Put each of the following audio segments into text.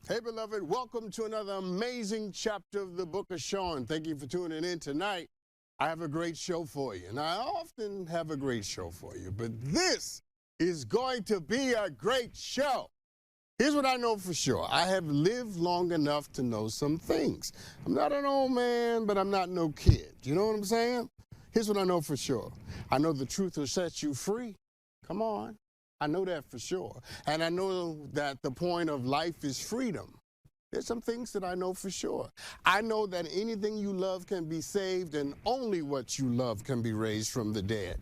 Hey, beloved, welcome to another amazing chapter of the book of Sean. Thank you for tuning in tonight. I have a great show for you, and I often have a great show for you, but this is going to be a great show. Here's what I know for sure. I have lived long enough to know some things. I'm not an old man, but I'm not no kid. You know what I'm saying? Here's what I know for sure. I know the truth will set you free. Come on. I know that for sure. And I know that the point of life is freedom. There's some things that I know for sure. I know that anything you love can be saved, and only what you love can be raised from the dead.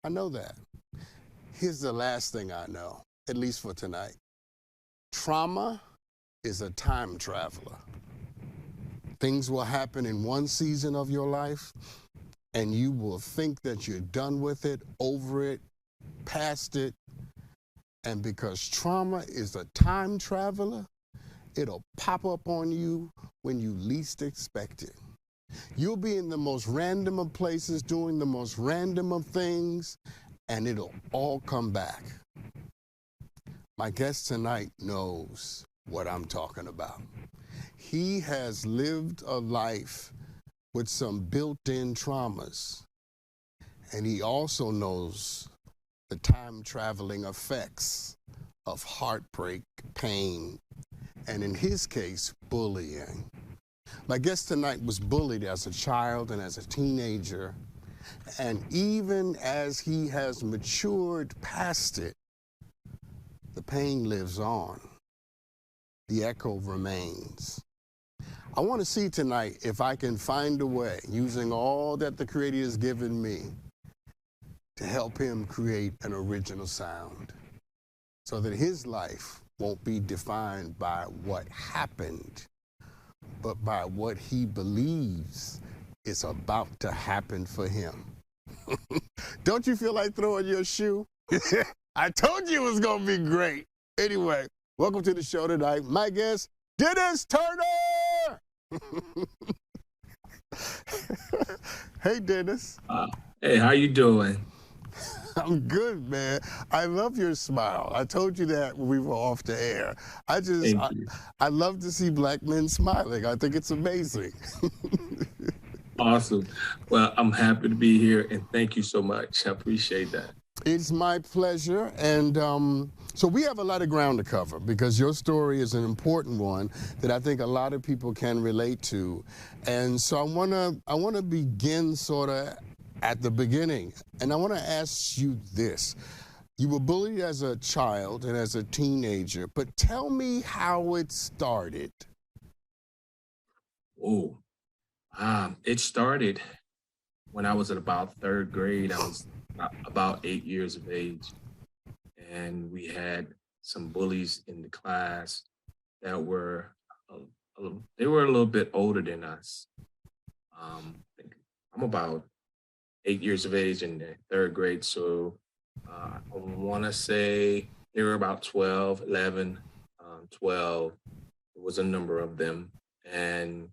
I know that. Here's the last thing I know, at least for tonight. Trauma is a time traveler. Things will happen in one season of your life, and you will think that you're done with it, over it, past it. And because trauma is a time traveler, it'll pop up on you when you least expect it. You'll be in the most random of places, doing the most random of things, and it'll all come back. My guest tonight knows what I'm talking about. He has lived a life with some built-in traumas, and he also knows the time-traveling effects of heartbreak, pain, and in his case, bullying. My guest tonight was bullied as a child and as a teenager, and even as he has matured past it, the pain lives on. The echo remains. I want to see tonight if I can find a way, using all that the Creator has given me, to help him create an original sound so that his life won't be defined by what happened, but by what he believes is about to happen for him. Don't you feel like throwing your shoe? I told you it was going to be great. Anyway, welcome to the show tonight. My guest, Dennis Turner. Hey, Dennis. Hey, how you doing? I'm good, man. I love your smile. I told you that when we were off the air. Thank you. I love to see black men smiling. I think it's amazing. Awesome. Well, I'm happy to be here, and thank you so much. I appreciate that. It's my pleasure. And so we have a lot of ground to cover because your story is an important one that I think a lot of people can relate to. And so I wanna begin sort of at the beginning. And I want to ask you this. You were bullied as a child and as a teenager, but tell me how it started. Oh, it started when I was at about third grade. I was about 8 years of age, and we had some bullies in the class that were they were a little bit older than us. I think I'm about 8 years of age in the third grade. So I want to say they were about 12, 11, 12. There was a number of them. And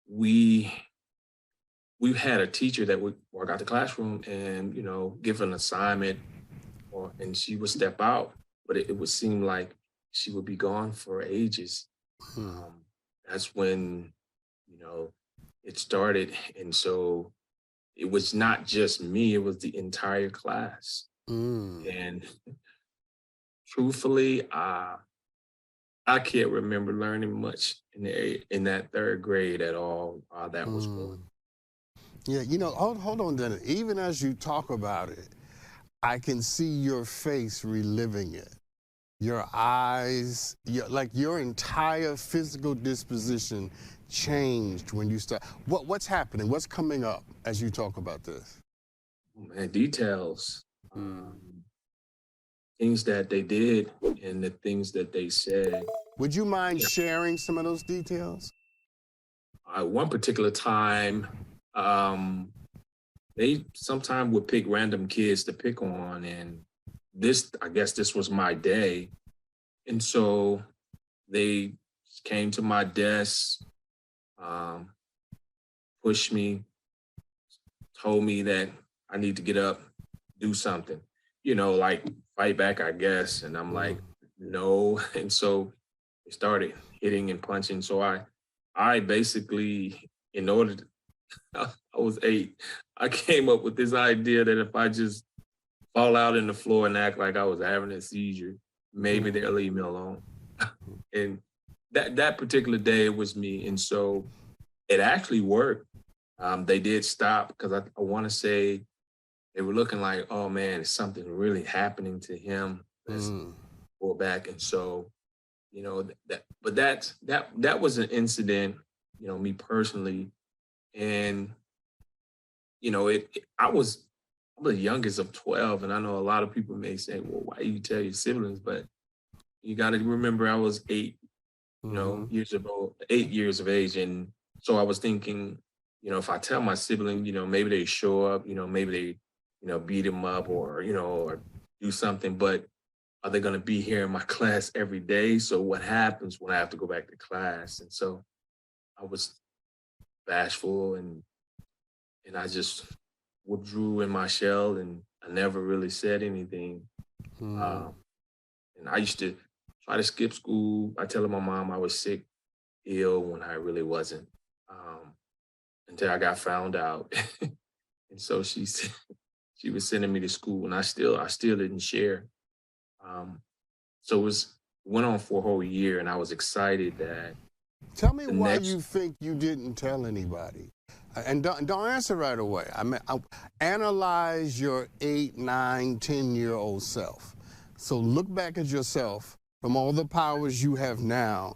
we had a teacher that would walk out the classroom and, give an assignment and she would step out, but it would seem like she would be gone for ages. Hmm. That's when, you know, it started. And so it was not just me, it was the entire class. Mm. And truthfully, I can't remember learning much in that third grade at all while that was going. Mm. Yeah, hold on, Dennis. Even as you talk about it, I can see your face reliving it. Your eyes, your entire physical disposition changed when you start. What's happening? What's coming up as you talk about this? And details, Mm. things that they did and the things that they said. Would you mind sharing some of those details? One particular time, they sometimes would pick random kids to pick on, and I guess this was my day. And so they came to my desk, um, pushed me, told me that I need to get up, do something, like fight back, I guess. And I'm like, no. And so they started hitting and punching. So I basically, in order to, I was 8, I came up with this idea that if I just fall out in the floor and act like I was having a seizure, maybe Mm. they'll leave me alone. And that particular day it was me. And so it actually worked. They did stop because I want to say they were looking like, oh man, is something really happening to him? Let's Mm. pull back. And so, but that was an incident, me personally. And, I was I'm the youngest of 12. And I know a lot of people may say, well, why you tell your siblings? But you got to remember I was 8, Mm-hmm. 8 years of age. And so I was thinking, if I tell my sibling, maybe they show up, maybe they, beat him up or do something, but are they going to be here in my class every day? So what happens when I have to go back to class? And so I was bashful and I just withdrew in my shell and I never really said anything. Mm. Um, and I used to try to skip school. I tell my mom I was sick, ill when I really wasn't, until I got found out. And so she was sending me to school, and I still didn't share. Um, so went on for a whole year, and I was excited that Tell me the why next. you think you didn't tell anybody. And don't answer right away. Analyze your 8, 9, 10-year-old self. So look back at yourself from all the powers you have now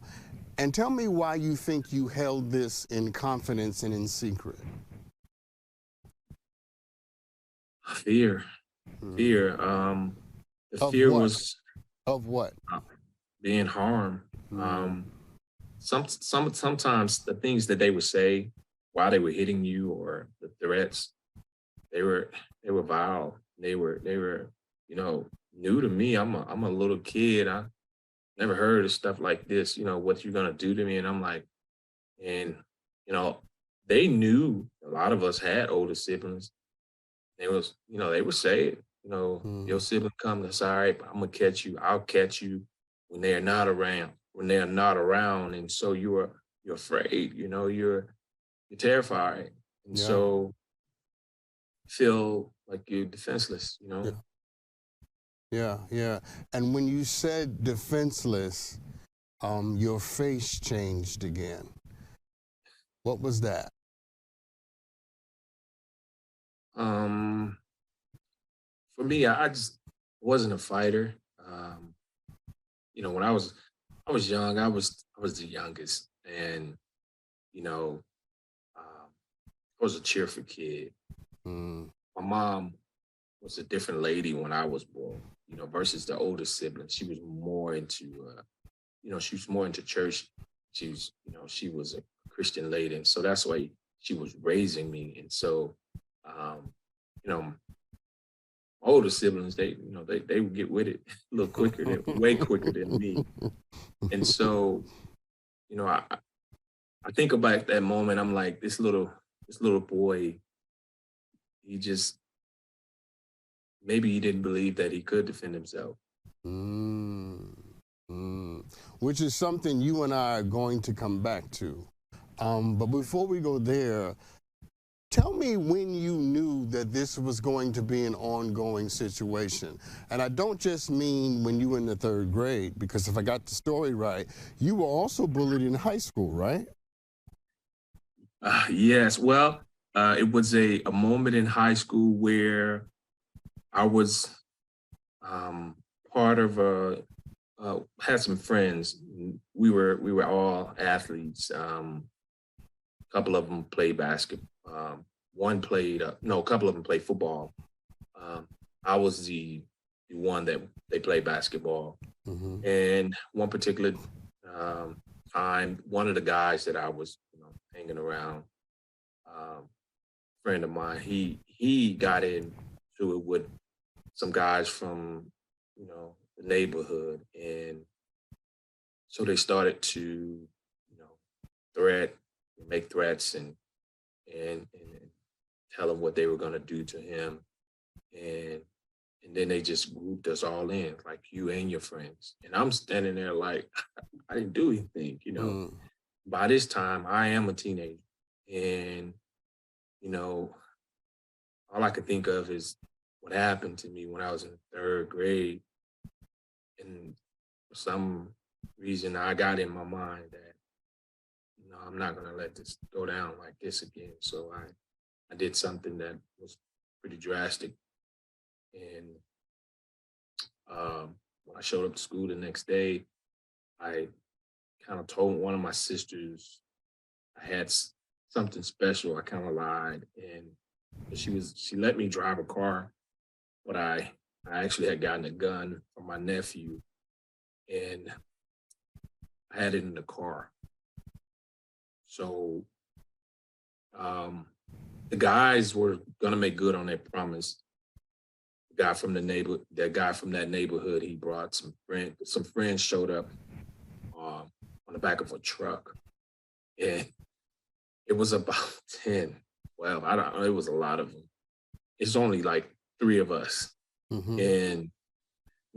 and tell me why you think you held this in confidence and in secret. Fear, Mm. fear. The Of fear what? was Of what? uh, being harmed. Mm. Um, sometimes the things that they would say while they were hitting you or the threats, they were they were vile. They were new to me. I'm a little kid. I never heard of stuff like this. What you're gonna do to me, and I'm like, and you know, they knew a lot of us had older siblings. They would say it. Your Mm. sibling come, that's all right, but I'm gonna catch you. I'll catch you when they're not around. When they're not around, and so you're afraid. You're terrified, and Yeah. so feel like you're defenseless. Yeah. Yeah. Yeah. And when you said defenseless, your face changed again. What was that? Um, for me, I just wasn't a fighter. Um, when I was young, I was the youngest, and you know, I was a cheerful kid. Mm. My mom was a different lady when I was born. Versus the older sibling, she was more into, she was more into church. She was a Christian lady, and so that's why she was raising me. And so, um, you know, my older siblings, they would get with it a little quicker, way quicker than me. And so, I think about that moment. I'm like, this little boy, he just maybe he didn't believe that he could defend himself. Mm. Mm. Which is something you and I are going to come back to. But before we go there, tell me when you knew that this was going to be an ongoing situation. And I don't just mean when you were in the 3rd grade, because if I got the story right, you were also bullied in high school, right? Yes, well, it was a moment in high school where I was um, part of had some friends. We were all athletes. A couple of them played basketball. One played no, a couple of them played football. Um, I was the one that they played basketball. Mm-hmm. And one particular um, time, one of the guys that I was hanging around, um, friend of mine, he got into it with some guys from the neighborhood, and so they started to threat, make threats, and tell him what they were going to do to him, and And then they just grouped us all in, like you and your friends. And I'm standing there like, I didn't do anything, you know. Mm. By this time, I am a teenager. And, you know, all I could think of is what happened to me when I was in third grade. And for some reason, I got in my mind that, I'm not going to let this go down like this again. So I did something that was pretty drastic. And when I showed up to school the next day, I kind of told one of my sisters I had something special. I kind of lied, and she let me drive a car, but I actually had gotten a gun from my nephew, and I had it in the car. So the guys were gonna make good on their promise. That guy from that neighborhood, he brought some friends. Some friends showed up on the back of a truck, and it was about 10, 12. I don't know. It was a lot of them. It's only like 3 of us. Mm-hmm. And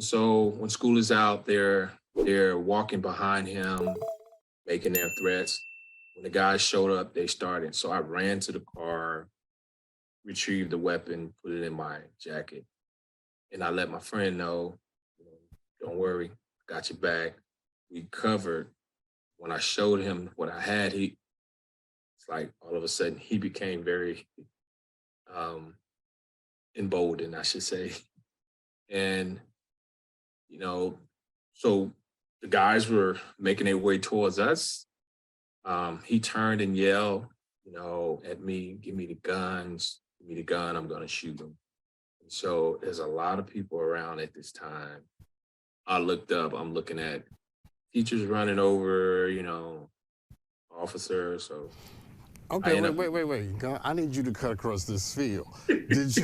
so when school is out, they're walking behind him, making their threats. When the guys showed up, they started. So I ran to the car, retrieved the weapon, put it in my jacket. And I let my friend know, don't worry, got your back. We covered. When I showed him what I had, it's like all of a sudden he became very emboldened, I should say. And, so the guys were making their way towards us. He turned and yelled, at me, give me the guns, give me the gun, I'm gonna shoot him. And so there's a lot of people around at this time. I looked up, I'm looking at teachers running over, officers. So Okay, wait. I need you to cut across this field. Did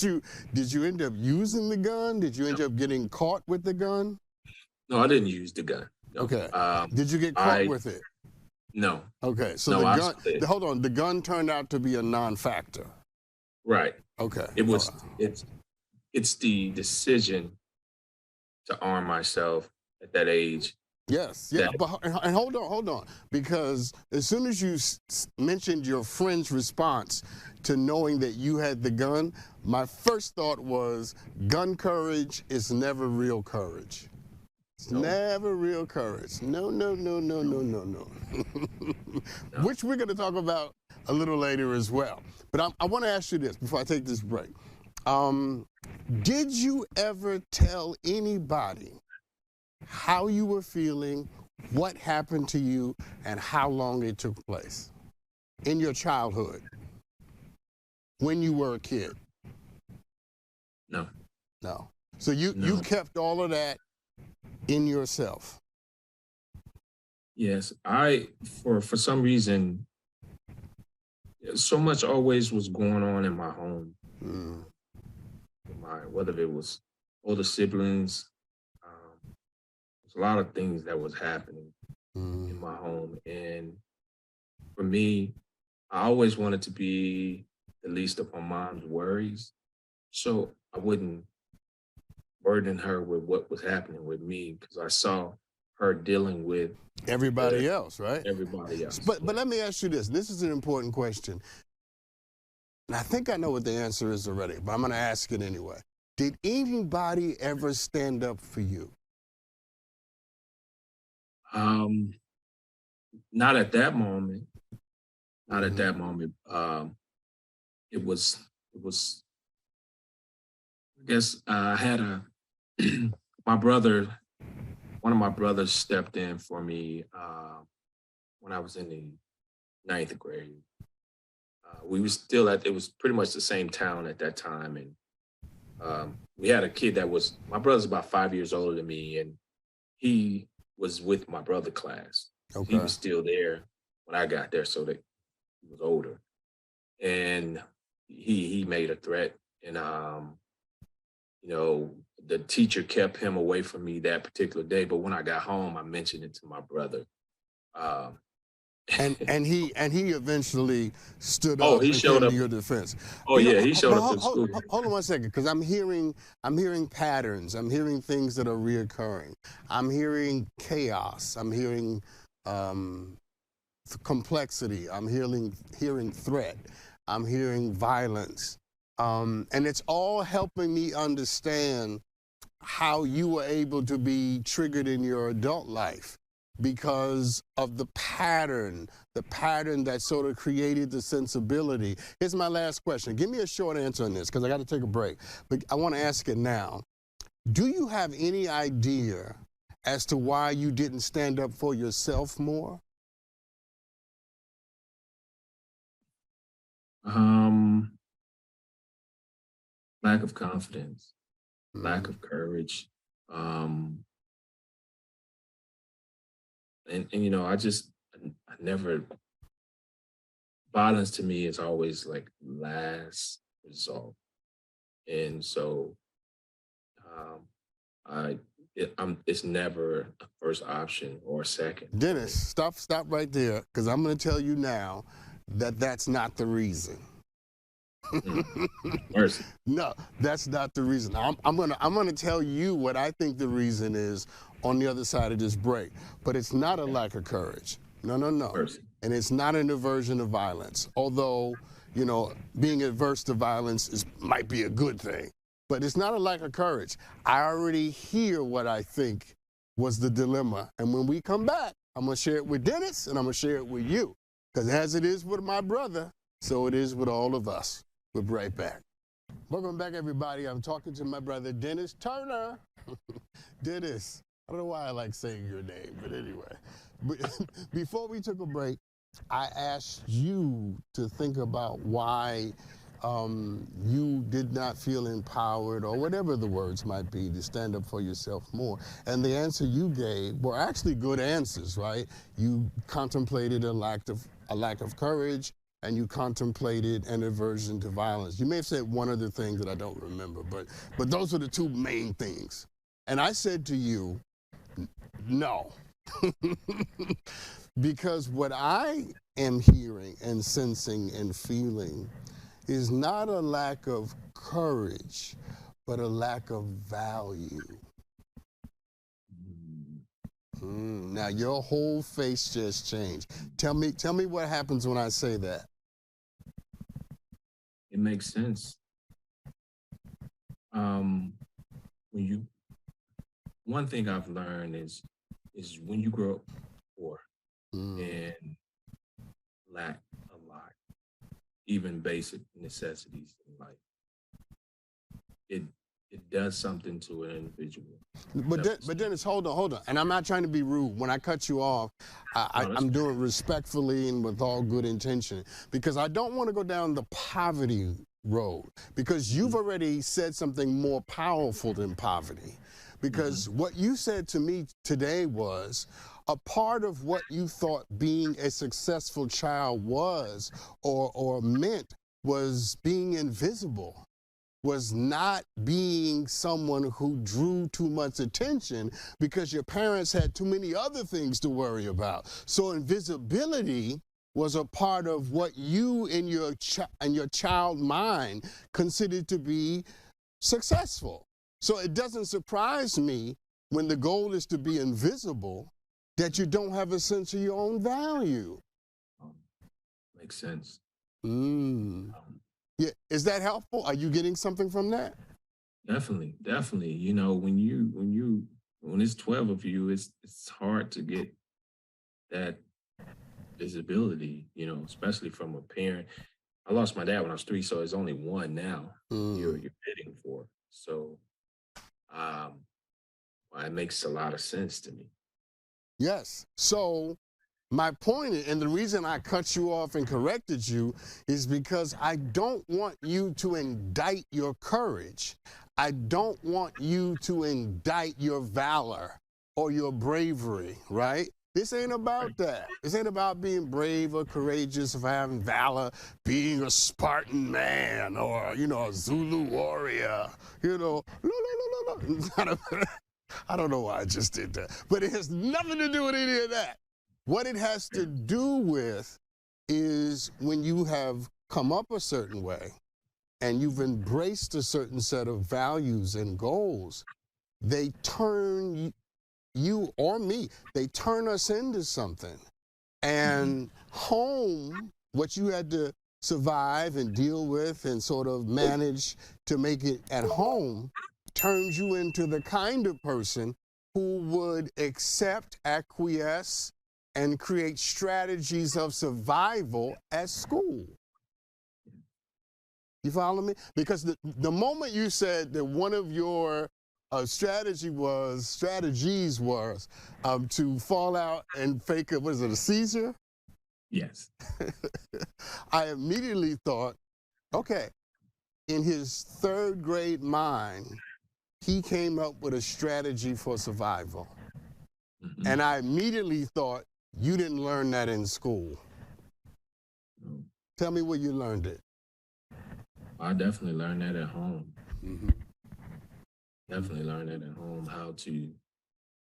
you end up using the gun? Did you end up getting caught with the gun? No, I didn't use the gun. No. Okay. Did you get caught with it? No. Okay, so the gun. Hold on, the gun turned out to be a non-factor. Right. Okay. It was. It's the decision to arm myself at that age. Yes, yeah, and hold on, because as soon as you mentioned your friend's response to knowing that you had the gun, my first thought was gun courage is never real courage. It's never real courage. No. Which we're going to talk about a little later as well. But I want to ask you this before I take this break. Did you ever tell anybody how you were feeling, what happened to you, and how long it took place in your childhood when you were a kid? No. So you kept all of that in yourself? Yes. For some reason, so much always was going on in my home. Whether it was older siblings, a lot of things that was happening in my home. And for me, I always wanted to be the least of my mom's worries. So I wouldn't burden her with what was happening with me because I saw her dealing with everybody else, right? Everybody else. But let me ask you this. This is an important question. And I think I know what the answer is already, but I'm going to ask it anyway. Did anybody ever stand up for you? Not at that moment. Not at that moment. It was, I guess I had one of my brothers stepped in for me when I was in the 9th grade. We were still it was pretty much the same town at that time. And we had a kid my brother's about 5 years older than me, and he was with my brother class. Okay. He was still there when I got there, so that he was older. And he made a threat, and the teacher kept him away from me that particular day. But when I got home, I mentioned it to my brother. And he eventually stood Oh, up he and showed came to up. your defense. Oh yeah, he showed up to the school. Hold on one second, because I'm hearing patterns. I'm hearing things that are reoccurring. I'm hearing chaos. I'm hearing complexity. I'm hearing threat. I'm hearing violence, and it's all helping me understand how you were able to be triggered in your adult life because of the pattern that sort of created the sensibility. Here's my last question. Give me a short answer on this because I got to take a break. But I want to ask it now. Do you have any idea as to why you didn't stand up for yourself more? Um, Lack of confidence, lack Mm. of courage. Um, and you know, I never, violence to me is always like last result. And so um it's never a first option or a second for Dennis, me. stop right there, because I'm going to tell you now that that's not the reason. Mm, mercy. No, that's not the reason. I'm gonna tell you what I think the reason is on the other side of this break. But it's not a lack of courage. No, no, no. Mercy. And it's not an aversion to violence. Although, you know, being averse to violence might be a good thing. But it's not a lack of courage. I already hear what I think was the dilemma. And when we come back, I'm gonna share it with Dennis and I'm gonna share it with you. Because as it is with my brother, so it is with all of us. We'll be right back. Welcome back, everybody. I'm talking to my brother, Dennis Turner. Dennis, I don't know why I like saying your name, but anyway. Before we took a break, I asked you to think about why you did not feel empowered, or whatever the words might be, to stand up for yourself more. And the answer you gave were actually good answers, right? You contemplated a lack of courage, and you contemplated an aversion to violence. You may have said one other thing that I don't remember, but those are the two main things. And I said to you, no. Because what I am hearing and sensing and feeling is not a lack of courage, but a lack of value. Now your whole face just changed. Tell me what happens when I say that. It makes sense. When you One thing I've learned is when you grow up poor and lack a lot, even basic necessities in life, it does something to an individual. But Dennis, hold on. And I'm not trying to be rude. When I cut you off, I'm doing respectfully and with all good intention, because I don't want to go down the poverty road, because you've already said something more powerful than poverty. Because what you said to me today was a part of what you thought being a successful child was or meant was being invisible, was not being someone who drew too much attention because your parents had too many other things to worry about. So invisibility was a part of what you in your child mind considered to be successful. So it doesn't surprise me when the goal is to be invisible that you don't have a sense of your own value. Makes sense. Yeah, is that helpful? Are you getting something from that? Definitely. You know, when it's 12 of you, it's hard to get that visibility, you know, especially from a parent. I lost my dad when I was 3, so it's only one now you're bidding for. So it makes a lot of sense to me. Yes. So my point, and the reason I cut you off and corrected you, is because I don't want you to indict your courage. I don't want you to indict your valor or your bravery, right? This ain't about that. This ain't about being brave or courageous, or having valor, being a Spartan man or, you know, a Zulu warrior. You know, no. It's not I don't know why I just did that. But it has nothing to do with any of that. What it has to do with is when you have come up a certain way and you've embraced a certain set of values and goals, they turn you or me, they turn us into something. And home, what you had to survive and deal with and sort of manage to make it at home, turns you into the kind of person who would accept, acquiesce, and create strategies of survival at school. You follow me? Because the moment you said that one of your strategies was to fall out and fake a, what is it, a seizure? Yes. I immediately thought, okay, in his third grade mind, he came up with a strategy for survival. Mm-hmm. And I immediately thought, you didn't learn that in school. No. Tell me where you learned it. I definitely learned that at home. Mm-hmm. Definitely learned that at home, how to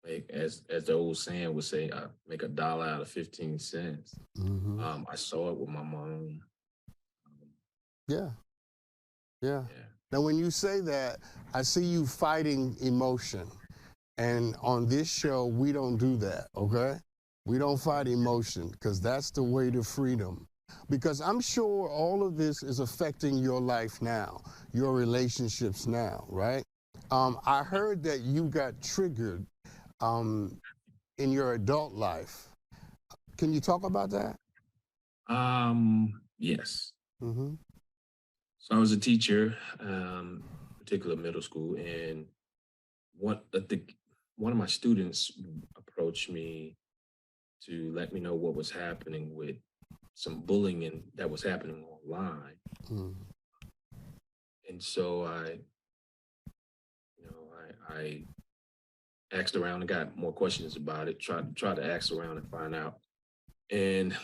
make, as the old saying would say, make $1 out of 15 cents. Mm-hmm. I saw it with my mom. Yeah. Yeah. Now, when you say that, I see you fighting emotion. And on this show, we don't do that, okay? We don't fight emotion, because that's the way to freedom. Because I'm sure all of this is affecting your life now, your relationships now, right? I heard that you got triggered in your adult life. Can you talk about that? Yes. Mm-hmm. So I was a teacher, particular middle school, and one of my students approached me to let me know what was happening with some bullying that was happening online. Mm-hmm. And so I asked around and got more questions about it, tried to ask around and find out, and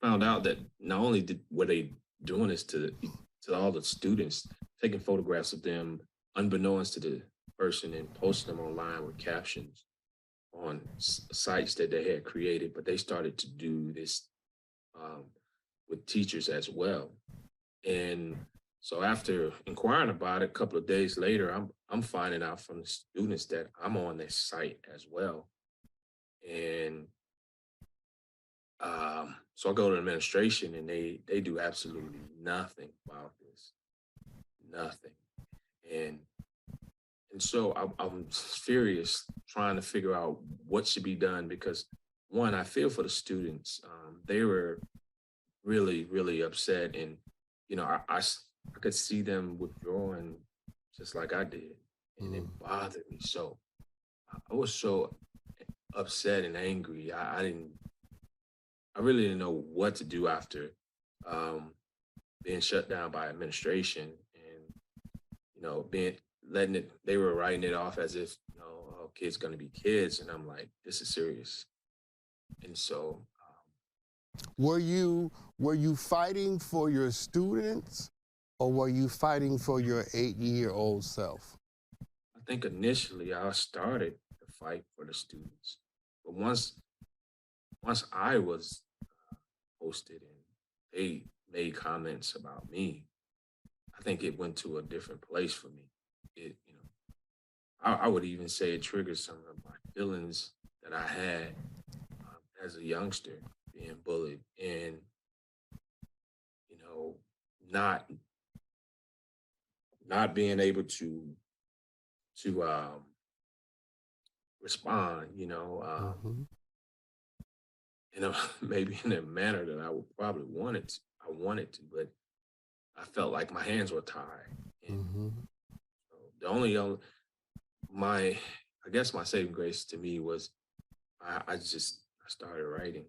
found out that not only were they doing this to all the students, taking photographs of them unbeknownst to the person and posting them online with captions on sites that they had created, but they started to do this with teachers as well. And so after inquiring about it, a couple of days later, I'm finding out from the students that I'm on this site as well. And so I go to administration, and they do absolutely nothing about this, nothing. And so I'm furious, trying to figure out what should be done, because one, I feel for the students. They were really, really upset, and I could see them withdrawing just like I did, and it bothered me so. I was so upset and angry. I really didn't know what to do after being shut down by administration, and they were writing it off as if, oh, kids gonna be kids, and I'm like, this is serious. And so were you fighting for your students, or were you fighting for your 8-year-old self? I think initially I started the fight for the students, but once I was posted and they made comments about me, I think it went to a different place for me. I would even say it triggered some of my feelings that I had as a youngster, being bullied, and not being able to respond, maybe in a manner that I would probably wanted to, but I felt like my hands were tied. And the only I guess my saving grace to me was I started writing.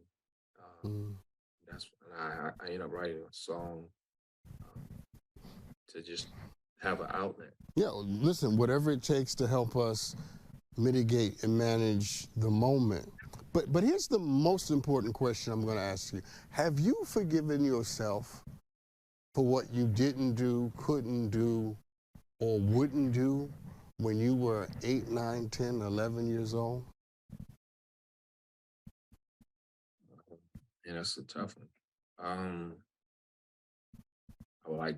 That's when I ended up writing a song to just have an outlet. Yeah, listen, whatever it takes to help us mitigate and manage the moment. But here's the most important question I'm going to ask you. Have you forgiven yourself for what you didn't do, couldn't do, or wouldn't do when you were 8, 9, 10, 11 years old? And that's a tough one. Um, I would like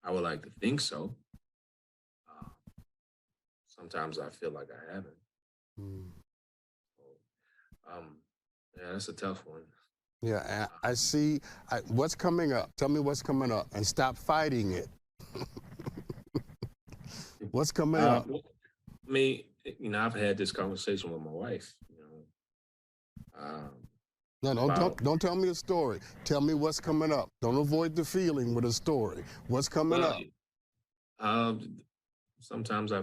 I would like to think so. Uh, Sometimes I feel like I haven't. Mm. So, um, yeah, that's a tough one. Yeah, I see. What's coming up? Tell me what's coming up, and stop fighting it. What's coming up? Well, I mean, I've had this conversation with my wife. No, About don't tell me a story. Tell me what's coming up. Don't avoid the feeling with a story. What's coming well, up? um, sometimes I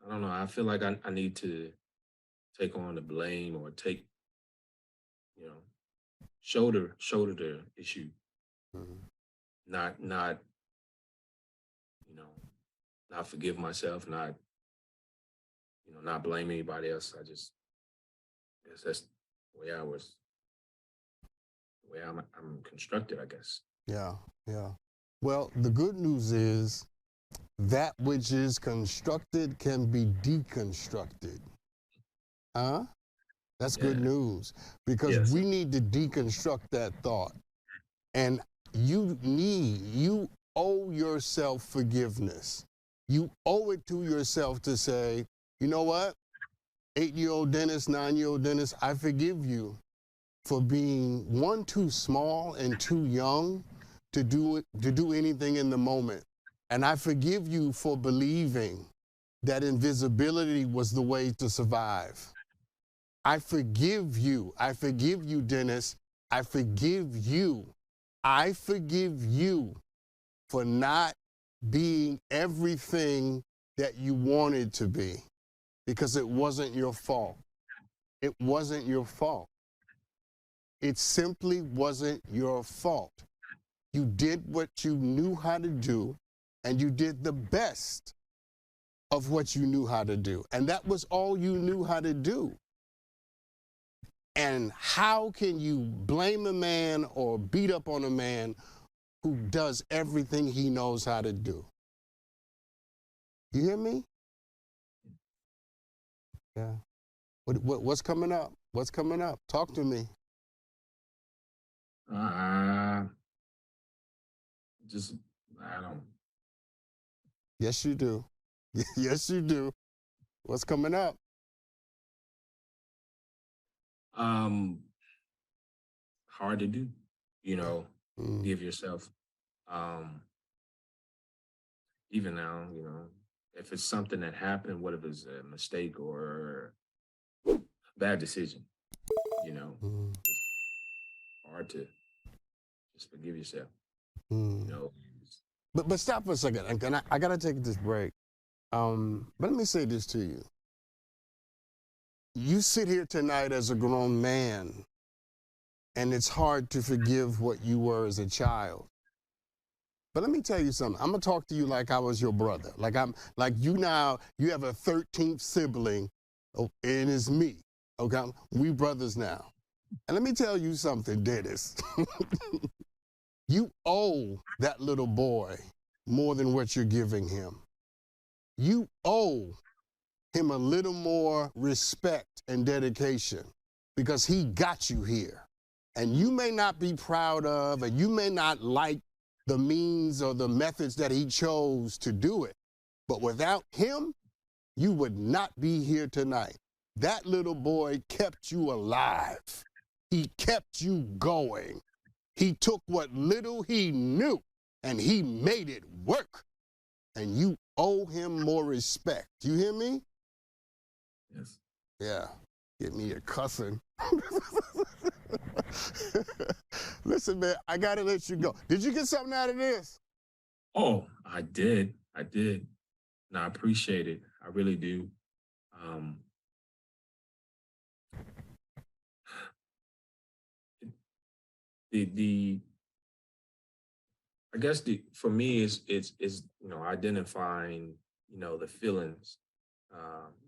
don't know. I feel like I need to take on the blame or take you know shoulder the issue, Mhm. not you know not forgive myself, not not blame anybody else. I just guess that's the way the way I'm constructed, I guess. Yeah, yeah. Well, the good news is that which is constructed can be deconstructed. Huh? That's good Yeah. news because Yes. we need to deconstruct that thought. And you owe yourself forgiveness. You owe it to yourself to say, you know what? 8-year-old Dennis, 9-year-old Dennis, I forgive you for being one, too small and too young to do anything in the moment. And I forgive you for believing that invisibility was the way to survive. I forgive you. I forgive you, Dennis. I forgive you. I forgive you for not being everything that you wanted to be because it wasn't your fault. It wasn't your fault. It simply wasn't your fault. You did what you knew how to do, and you did the best of what you knew how to do. And that was all you knew how to do. And how can you blame a man or beat up on a man who does everything he knows how to do? You hear me? Yeah. What's coming up? What's coming up? Talk to me. Uh, just I don't. Yes, you do. Yes, you do. What's coming up? Um, Hard to do. You know, Mm, Give yourself. Um, Even now, if it's something that happened, what if it's a mistake or a bad decision? mm, It's hard to just forgive yourself. You mm. know, But stop for a second. I gotta take this break. But let me say this to you. You sit here tonight as a grown man, and it's hard to forgive what you were as a child. But let me tell you something. I'm gonna talk to you like I was your brother. Like you now. You have a 13th sibling, and it's me. Okay, we brothers now. And let me tell you something, Dennis. You owe that little boy more than what you're giving him. You owe him a little more respect and dedication because he got you here. And you may not be proud of, and you may not like the means or the methods that he chose to do it. But without him, you would not be here tonight. That little boy kept you alive. He kept you going. He took what little he knew and he made it work. And you owe him more respect. You hear me? yes. Yeah. Get me a cussing. Listen, man, I gotta let you go. Did you get something out of this? Oh, I did, and I appreciate it. I really do. Um, the I guess the for me is identifying the feelings,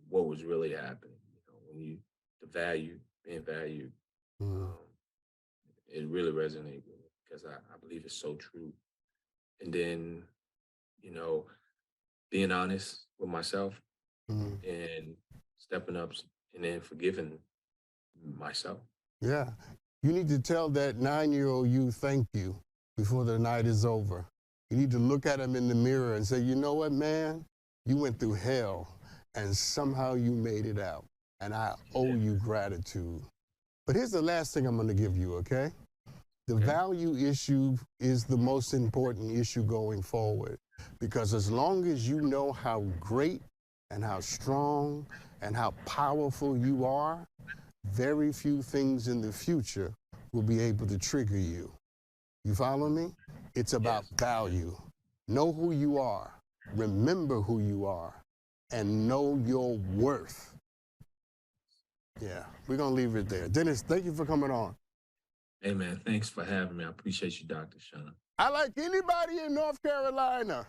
what was really happening. When you the value being valued, Mm, um, it really resonated with me because I believe it's so true. And then you know being honest with myself mm, and stepping up and then forgiving myself. Yeah. You need to tell that 9-year-old you thank you before the night is over. You need to look at him in the mirror and say, you know what, man? You went through hell and somehow you made it out. And I owe you gratitude. But here's the last thing I'm going to give you, okay? The value issue is the most important issue going forward. Because as long as you know how great and how strong and how powerful you are, very few things in the future will be able to trigger you. You follow me? It's about value. Know who you are, remember who you are, and know your worth. Yeah, we're going to leave it there. Dennis, thank you for coming on. Hey, man, thanks for having me. I appreciate you, Dr. Sean. I like anybody in North Carolina.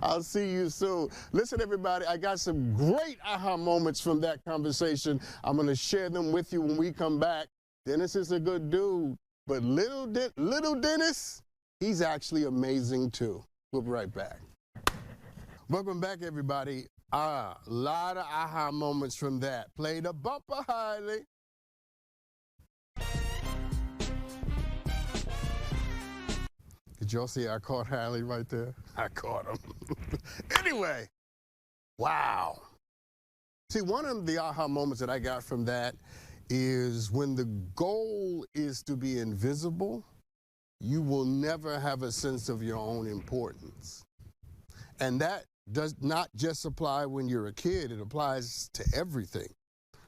I'll see you soon. Listen, everybody, I got some great aha moments from that conversation. I'm going to share them with you when we come back. Dennis is a good dude, but little Dennis, he's actually amazing too. We'll be right back. Welcome back, everybody. A lot of aha moments from that. Play the bumper, Hailey. Did y'all see I caught Hailey right there? I caught him. Anyway, wow. See, one of the aha moments that I got from that is when the goal is to be invisible, you will never have a sense of your own importance. And that does not just apply when you're a kid, it applies to everything.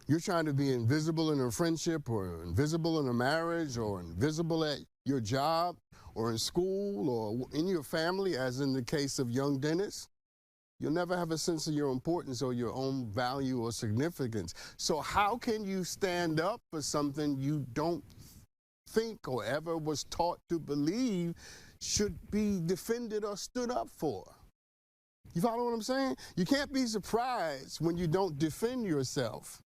You're trying to be invisible in a friendship or invisible in a marriage or invisible at your job or in school or in your family, as in the case of young Dennis. You'll never have a sense of your importance or your own value or significance. So how can you stand up for something you don't think or ever was taught to believe should be defended or stood up for? You follow what I'm saying? You can't be surprised when you don't defend yourself,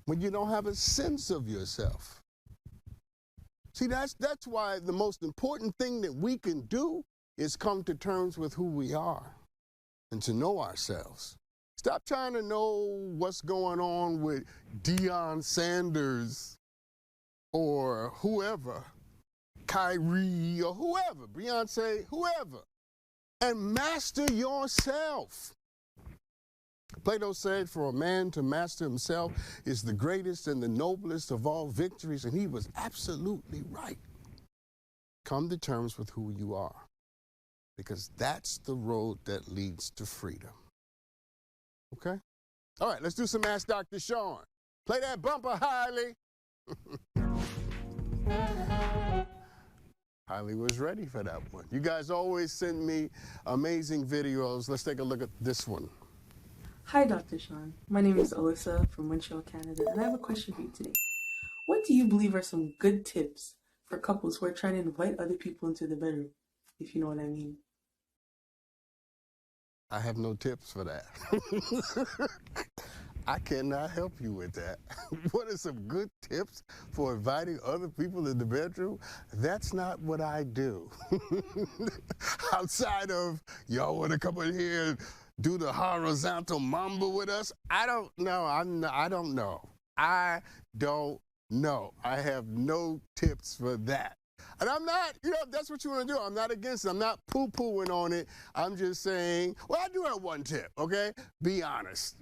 when you don't have a sense of yourself. See, that's why the most important thing that we can do is come to terms with who we are and to know ourselves. Stop trying to know what's going on with Deion Sanders or whoever, Kyrie or whoever, Beyonce, whoever, and master yourself. Plato said, for a man to master himself is the greatest and the noblest of all victories, and he was absolutely right. Come to terms with who you are, because that's the road that leads to freedom. Okay? All right, let's do some Ask Dr. Sean. Play that bumper, Hailey. Hailey was ready for that one. You guys always send me amazing videos. Let's take a look at this one. Hi, Dr. Sean. My name is Alyssa from Montreal, Canada, and I have a question for you today. What do you believe are some good tips for couples who are trying to invite other people into the bedroom, if you know what I mean? I have no tips for that. I cannot help you with that. What are some good tips for inviting other people in the bedroom? That's not what I do. Outside of, y'all want to come in here and do the horizontal mamba with us? I don't know. I don't know. I don't know. I have no tips for that. And I'm not, that's what you want to do. I'm not against it. I'm not poo-pooing on it. I'm just saying, well, I do have one tip, okay? Be honest,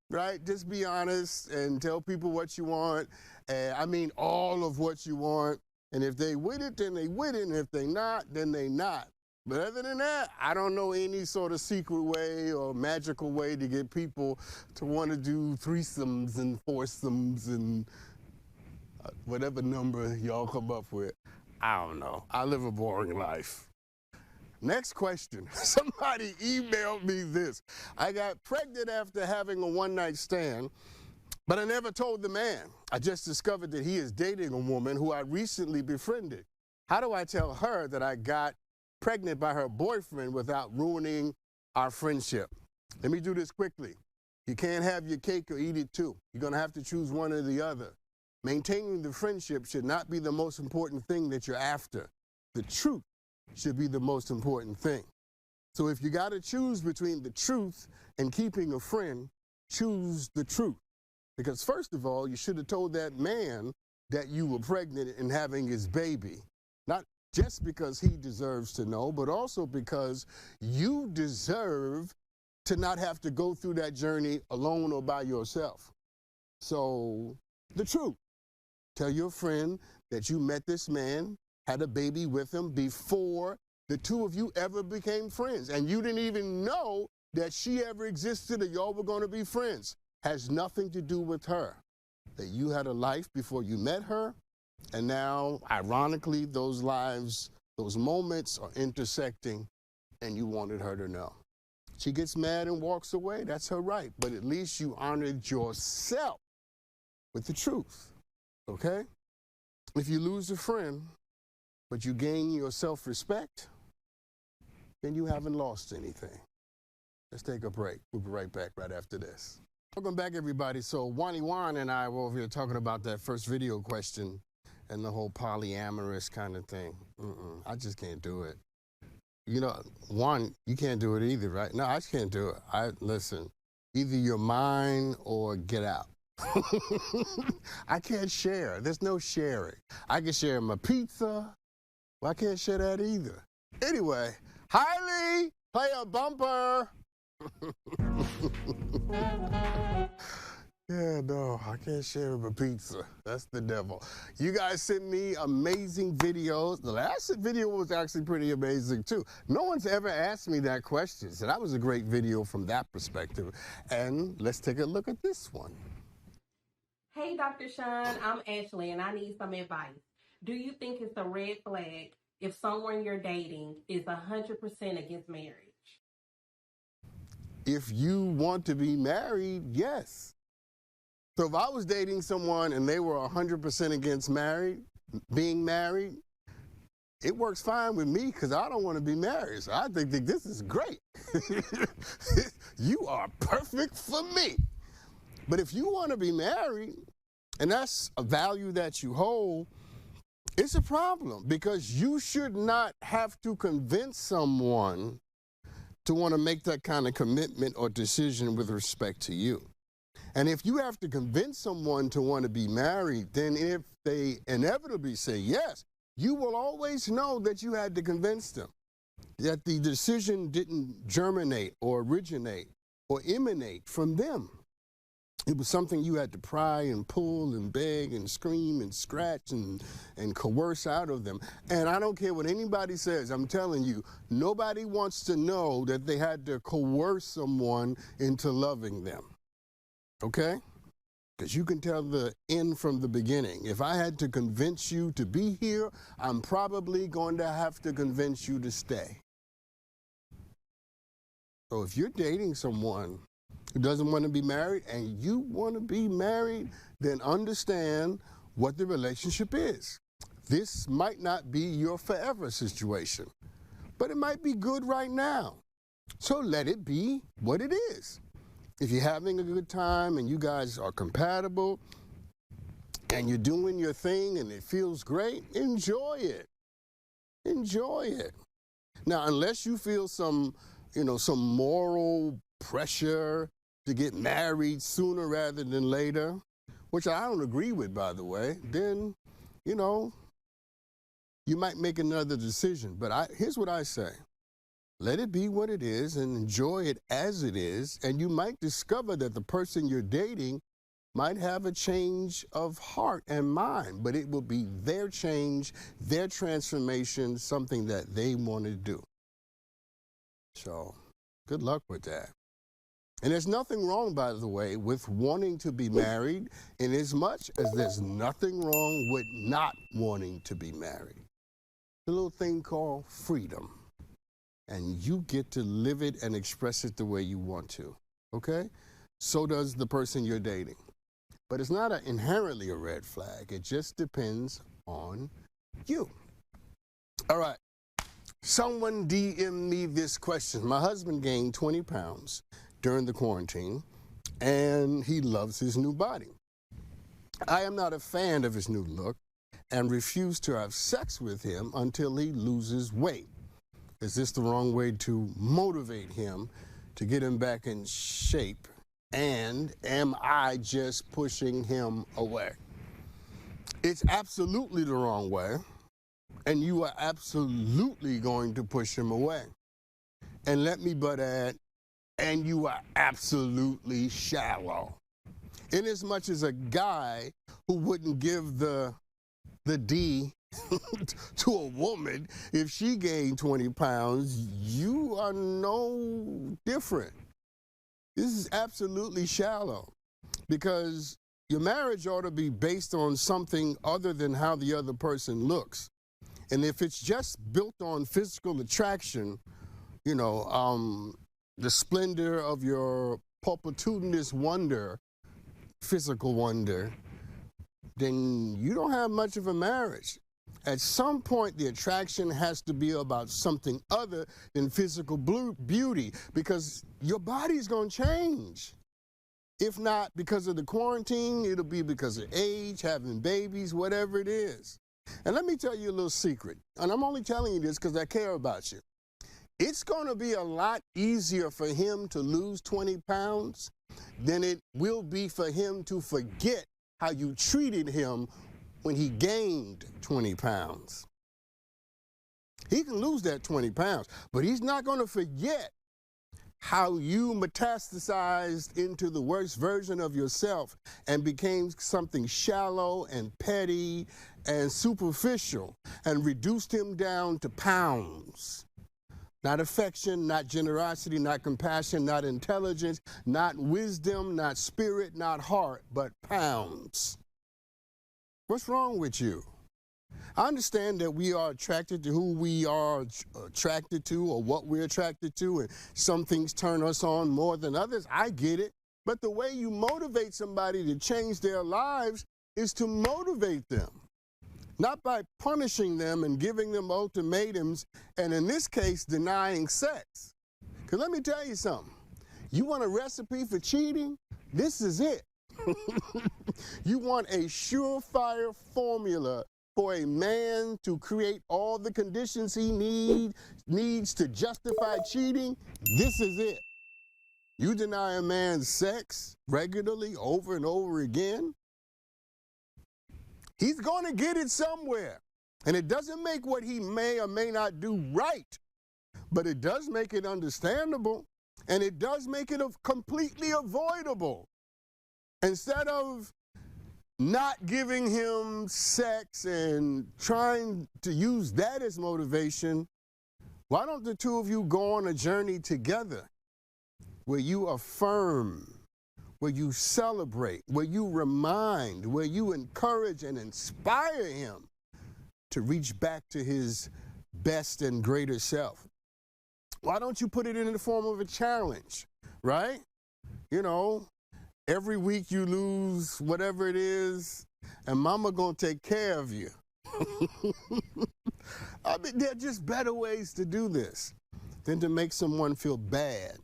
right? Just be honest and tell people what you want. I mean all of what you want. And if they with it, then they with it. And if they not, then they not. But other than that, I don't know any sort of secret way or magical way to get people to want to do threesomes and foursomes and whatever number y'all come up with. I don't know. I live a boring life. Next question. Somebody emailed me this. I got pregnant after having a one-night stand, but I never told the man. I just discovered that he is dating a woman who I recently befriended. How do I tell her that I got pregnant by her boyfriend without ruining our friendship? Let me do this quickly. You can't have your cake or eat it too. You're going to have to choose one or the other. Maintaining the friendship should not be the most important thing that you're after. The truth should be the most important thing. So if you got to choose between the truth and keeping a friend, choose the truth. Because first of all, you should have told that man that you were pregnant and having his baby. Not just because he deserves to know, but also because you deserve to not have to go through that journey alone or by yourself. So, the truth. Tell your friend that you met this man, had a baby with him before the two of you ever became friends. And you didn't even know that she ever existed or y'all were going to be friends. Has nothing to do with her. That you had a life before you met her, and now, ironically, those lives, those moments are intersecting, and you wanted her to know. She gets mad and walks away. That's her right. But at least you honored yourself with the truth, okay? If you lose a friend, but you gain your self-respect, then you haven't lost anything. Let's take a break. We'll be right back right after this. Welcome back, everybody. So Wani Wan and I were over here talking about that first video question and the whole polyamorous kind of thing. I just can't do it. You know, Juan, you can't do it either, right? No, I just can't do it. Listen, either you're mine or get out. I can't share. There's no sharing. I can share my pizza. Well, I can't share that either. Anyway, Hailey, play a bumper. Yeah, no, I can't share my pizza. That's the devil. You guys sent me amazing videos. The last video was actually pretty amazing, too. No one's ever asked me that question, so that was a great video from that perspective. And let's take a look at this one. Hey, Dr. Sean, I'm Ashley, and I need some advice. Do you think it's a red flag if someone you're dating is 100% against marriage? If you want to be married, yes. So if I was dating someone and they were 100% against being married, it works fine with me because I don't want to be married. So I think this is great. You are perfect for me. But if you want to be married, and that's a value that you hold, it's a problem because you should not have to convince someone to want to make that kind of commitment or decision with respect to you. And if you have to convince someone to want to be married, then if they inevitably say yes, you will always know that you had to convince them, that the decision didn't germinate or originate or emanate from them. It was something you had to pry and pull and beg and scream and scratch and coerce out of them. And I don't care what anybody says, I'm telling you, nobody wants to know that they had to coerce someone into loving them. Okay? Because you can tell the end from the beginning. If I had to convince you to be here, I'm probably going to have to convince you to stay. So if you're dating someone who doesn't want to be married and you want to be married, then understand what the relationship is. This might not be your forever situation, but it might be good right now. So let it be what it is. If you're having a good time and you guys are compatible and you're doing your thing and it feels great, enjoy it. Enjoy it. Now, unless you feel some moral pressure to get married sooner rather than later, which I don't agree with, by the way, then, you might make another decision. But here's what I say. Let it be what it is and enjoy it as it is, and you might discover that the person you're dating might have a change of heart and mind, but it will be their change, their transformation, something that they want to do. So, good luck with that. And there's nothing wrong, by the way, with wanting to be married, in as much as there's nothing wrong with not wanting to be married. The little thing called freedom. And you get to live it and express it the way you want to, okay? So does the person you're dating. But it's not inherently a red flag. It just depends on you. All right. Someone DM'd me this question. My husband gained 20 pounds during the quarantine, and he loves his new body. I am not a fan of his new look and refuse to have sex with him until he loses weight. Is this the wrong way to motivate him to get him back in shape And am I just pushing him away? It's absolutely the wrong way, and you are absolutely going to push him away. And let me but add, and you are absolutely shallow. Inasmuch as a guy who wouldn't give the D to a woman if she gained 20 pounds, you are no different. This is absolutely shallow, because your marriage ought to be based on something other than how the other person looks. And if it's just built on physical attraction, you know, the splendor of your pulpitudinous wonder, physical wonder, then you don't have much of a marriage. At some point, the attraction has to be about something other than physical beauty, because your body's going to change. If not because of the quarantine, it'll be because of age, having babies, whatever it is. And let me tell you a little secret, and I'm only telling you this because I care about you. It's going to be a lot easier for him to lose 20 pounds than it will be for him to forget how you treated him when he gained 20 pounds. He can lose that 20 pounds, but he's not going to forget how you metastasized into the worst version of yourself and became something shallow and petty and superficial and reduced him down to pounds. Not affection, not generosity, not compassion, not intelligence, not wisdom, not spirit, not heart, but pounds. What's wrong with you? I understand that we are attracted to who we are attracted to or what we're attracted to, and some things turn us on more than others. I get it. But the way you motivate somebody to change their lives is to motivate them, not by punishing them and giving them ultimatums, and in this case, denying sex. Because let me tell you something. You want a recipe for cheating? This is it. You want a surefire formula for a man to create all the conditions he needs to justify cheating? This is it. You deny a man sex regularly over and over again, he's going to get it somewhere. And it doesn't make what he may or may not do right, but it does make it understandable, and it does make it completely avoidable. Instead of not giving him sex and trying to use that as motivation, why don't the two of you go on a journey together where you affirm, where you celebrate, where you remind, where you encourage and inspire him to reach back to his best and greater self? Why don't you put it in the form of a challenge, right? You know, every week you lose whatever it is, and mama gonna take care of you. I mean, there are just better ways to do this than to make someone feel bad.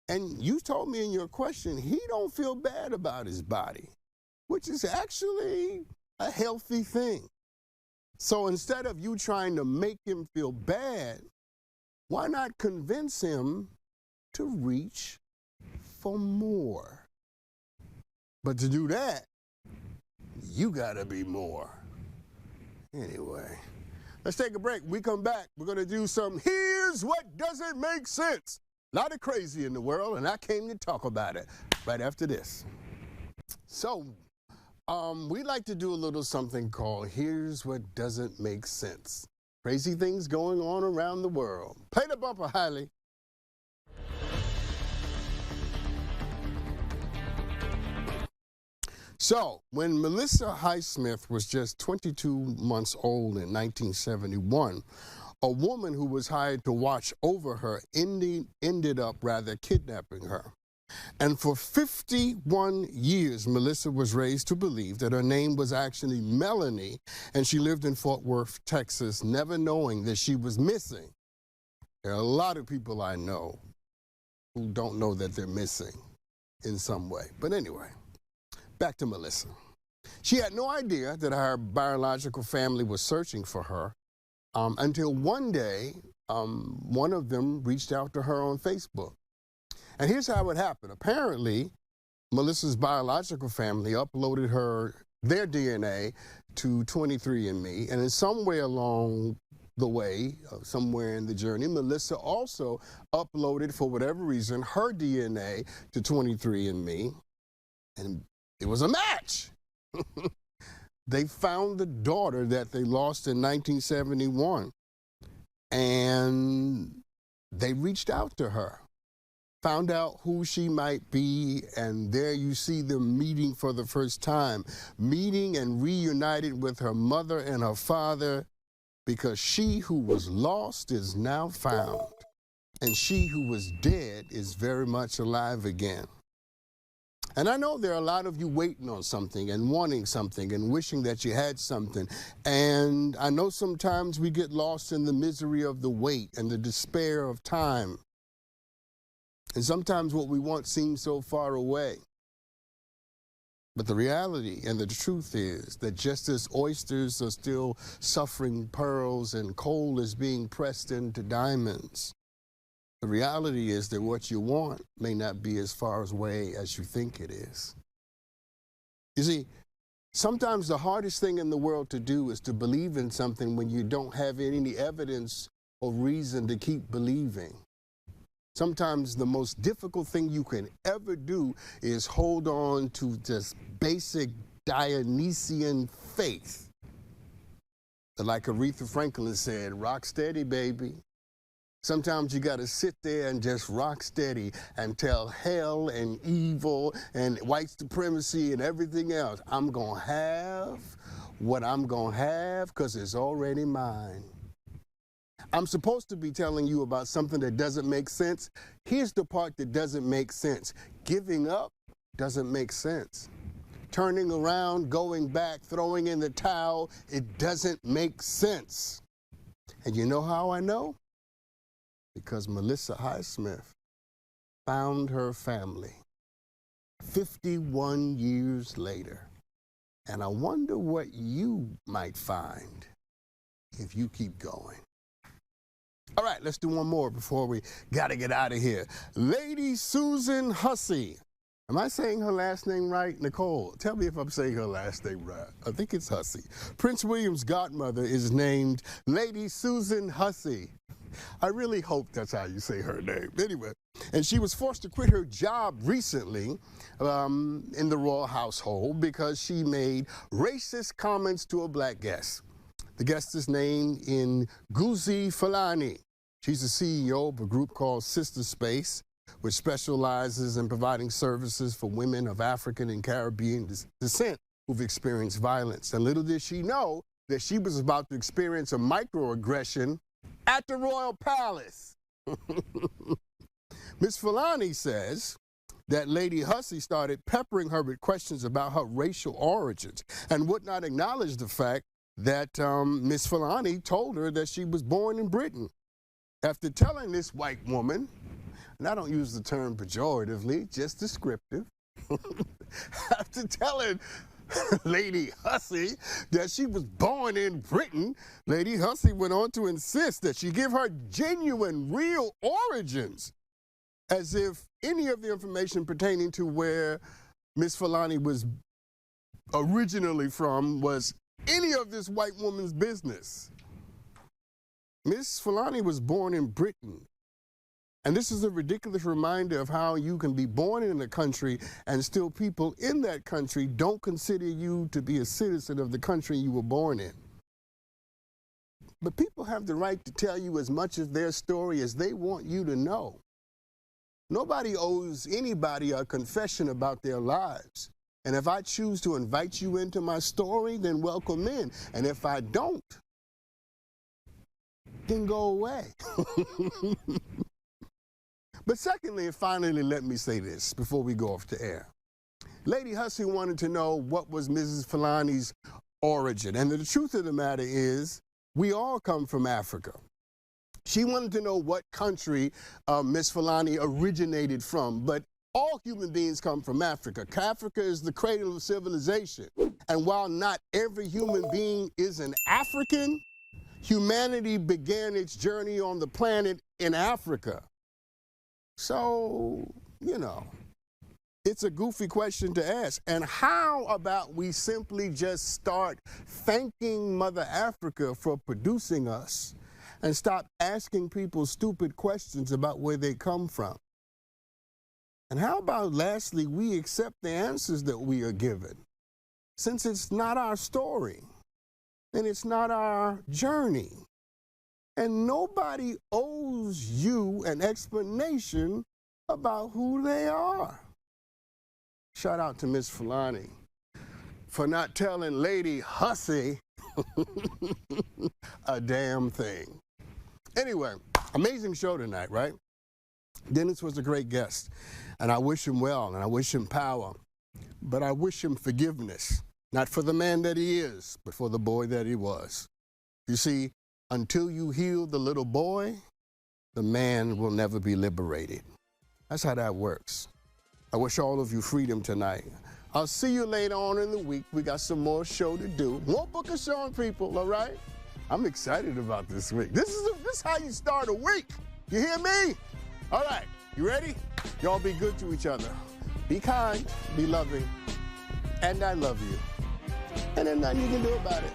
And you told me in your question, he don't feel bad about his body, which is actually a healthy thing. So instead of you trying to make him feel bad, why not convince him to reach for more? But to do that, you gotta be more. Anyway, let's take a break. We come back, we're gonna do some Here's What Doesn't Make Sense. A lot of crazy in the world, and I came to talk about it right after this. So, we like to do a little something called Here's What Doesn't Make Sense. Crazy things going on around the world. Play the bumper, Hailey. So, when Melissa Highsmith was just 22 months old in 1971, a woman who was hired to watch over her ended up kidnapping her. And for 51 years, Melissa was raised to believe that her name was actually Melanie, and she lived in Fort Worth, Texas, never knowing that she was missing. There are a lot of people I know who don't know that they're missing in some way. But anyway, back to Melissa. She had no idea that her biological family was searching for her until one day, one of them reached out to her on Facebook. And here's how it happened. Apparently, Melissa's biological family uploaded their DNA to 23andMe, and in some way along the way, somewhere in the journey, Melissa also uploaded, for whatever reason, her DNA to 23andMe, and it was a match. They found the daughter that they lost in 1971, and they reached out to her, found out who she might be, and there you see them meeting for the first time, meeting and reunited with her mother and her father, because she who was lost is now found, and she who was dead is very much alive again. And I know there are a lot of you waiting on something and wanting something and wishing that you had something. And I know sometimes we get lost in the misery of the wait and the despair of time. And sometimes what we want seems so far away. But the reality and the truth is that just as oysters are still suffering pearls and coal is being pressed into diamonds, the reality is that what you want may not be as far away as you think it is. You see, sometimes the hardest thing in the world to do is to believe in something when you don't have any evidence or reason to keep believing. Sometimes the most difficult thing you can ever do is hold on to just basic Dionysian faith. Like Aretha Franklin said, rock steady, baby. Sometimes you got to sit there and just rock steady and tell hell and evil and white supremacy and everything else, I'm going to have what I'm going to have because it's already mine. I'm supposed to be telling you about something that doesn't make sense. Here's the part that doesn't make sense. Giving up doesn't make sense. Turning around, going back, throwing in the towel, it doesn't make sense. And you know how I know? Because Melissa Highsmith found her family 51 years later. And I wonder what you might find if you keep going. All right, let's do one more before we got to get out of here. Lady Susan Hussey. Am I saying her last name right? Nicole, tell me if I'm saying her last name right. I think it's Hussey. Prince William's godmother is named Lady Susan Hussey. I really hope that's how you say her name. Anyway, and she was forced to quit her job recently in the royal household because she made racist comments to a black guest. The guest is named Ngozi Fulani. She's the CEO of a group called Sister Space, which specializes in providing services for women of African and Caribbean descent who've experienced violence. And little did she know that she was about to experience a microaggression at the royal palace. Ms. Fulani says that Lady Hussey started peppering her with questions about her racial origins and would not acknowledge the fact that Ms. Fulani told her that she was born in Britain. After telling this white woman, and I don't use the term pejoratively, just descriptive, after telling Lady Hussey that she was born in Britain, Lady Hussey went on to insist that she give her genuine, real origins, as if any of the information pertaining to where Ms. Fulani was originally from was any of this white woman's business. Ms. Fulani was born in Britain. And this is a ridiculous reminder of how you can be born in a country and still people in that country don't consider you to be a citizen of the country you were born in. But people have the right to tell you as much of their story as they want you to know. Nobody owes anybody a confession about their lives. And if I choose to invite you into my story, then welcome in. And if I don't, then go away. But secondly, and finally, let me say this before we go off the air. Lady Hussey wanted to know what was Mrs. Fulani's origin. And the truth of the matter is, we all come from Africa. She wanted to know what country Ms. Fulani originated from, but all human beings come from Africa. Africa is the cradle of civilization. And while not every human being is an African, humanity began its journey on the planet in Africa. So, you know, It's a goofy question to ask. And how about we simply just start thanking Mother Africa for producing us and stop asking people stupid questions about where they come from? And how about, lastly, we accept the answers that we are given, since it's not our story and it's not our journey. And nobody owes you an explanation about who they are. Shout out to Miss Fulani for not telling Lady Hussey a damn thing. Anyway, amazing show tonight, right? Dennis was a great guest, and I wish him well, and I wish him power, but I wish him forgiveness, not for the man that he is, but for the boy that he was. You see, until you heal the little boy, the man will never be liberated. That's how that works. I wish all of you freedom tonight. I'll see you later on in the week. We got some more show to do. More Book of Sean, people, all right? I'm excited about this week. This is how you start a week. You hear me? All right, you ready? Y'all be good to each other. Be kind, be loving, and I love you. And there's nothing you can do about it.